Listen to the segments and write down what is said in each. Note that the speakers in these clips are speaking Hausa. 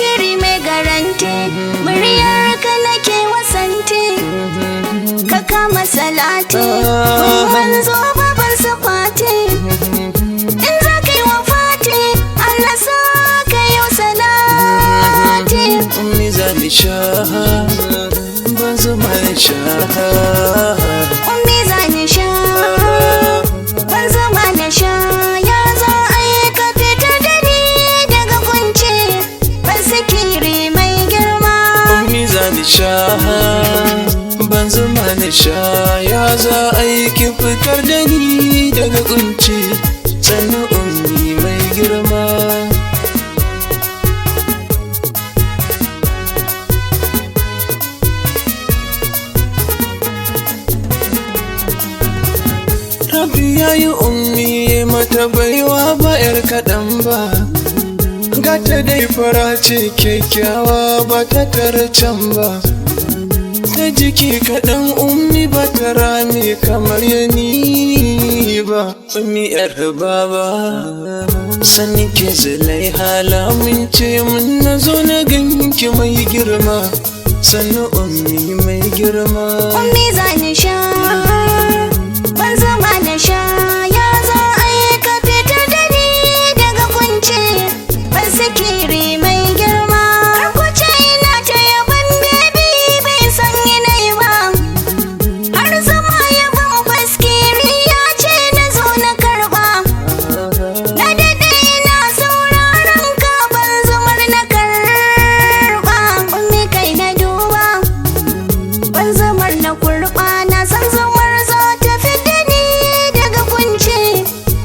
zikiri mai garanti, muryar ka nake wasante, ka kama salati, manzo baban safati, in za ka yi wafati, Allah sa ka yi salati. Ummi zani sha, ban zuma na sha. Ummi zani sha, ban zuma na sha. Ya za a yi ka fitar da ni daga kunci, ban zikiri mai girma. Ummi zani sha, ban zuma na sha. Ya za a yi ki fitar da ni daga kunci, sannu ummi mai girma. Rabbi ya yi ummi mata baiwa ba 'yar kaɗan ba, gata dai fara ce kyakkyawa ba ta tara can ba, ta jiki kaɗan ummi ba ta rame kamar yani ba. Ummi 'yar baba sani ke zilai halamin ce mun na zo na ganki mai girma, sannu ummi mai girma. Ummi zani sha, ban zama na sha. Ya za a yi ka fitar da ni daga kunci, ban zikiri mai girma. Har kuce ina ta yaban bebi bai san yanayi ba, har zama yaban faskiri ya ce na zo na karba. Na daɗe ina sauraron ka ban zumar na karba. Ummi kai na duba, ban zumar na kurba. Na san zumar za ta fita ni daga kunci,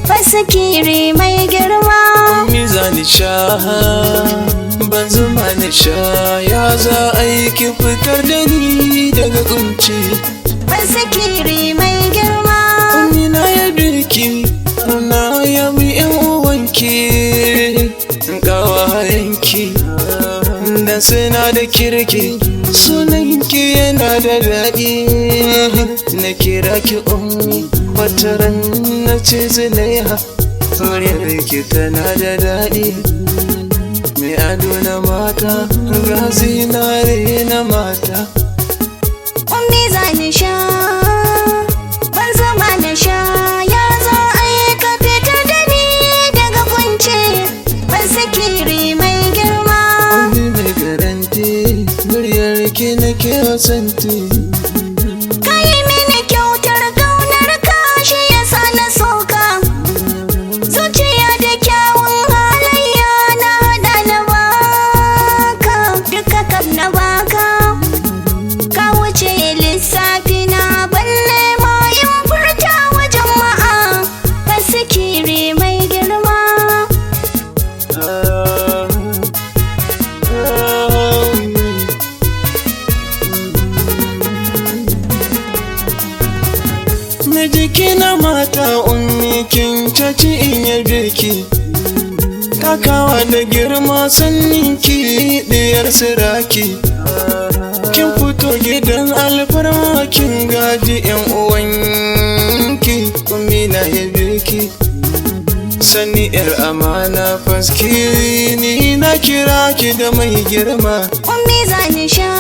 ban zikiri mai girma. Ummi zani sha, ban zuma na sha. Ya za a yi ki fitar da ni daga kunci, Ban zikiri mai girma. ummi na yabe ki, na yabi 'yan uwanki, ƙawayenki da suna da kirki, sunanki yana da daɗi. Na kira ki ummi wataran na ce Zulaiha, muryarki tana da daɗi. Mai ado na mata, ga zinare na mata. Ummi zani sha, ban zama na sha. Ya za a yi ka fitar da ni daga kunci, ban zikiri mai girma. Ummi mai garanti, muryarki nake wasanti. Ka yi mini kyautar kaunar ka, shi yasa na soka. Zuciya da kyawun halayya na hada na baka, duka kam na baka. Ka wuce lissafi na, balle ma in furta wa jama'a, ban zikiri mai girma. Na jiki na mata ummi kin caci in yabe ki, takawa da girma sannin ki diyar siraki. Kin fito gidan alfarma kin gaji 'yan uwanki, ummi na yabe ki. Sani 'yar amana faskiri ni na kira ki da mai girma. Ummi zani sha,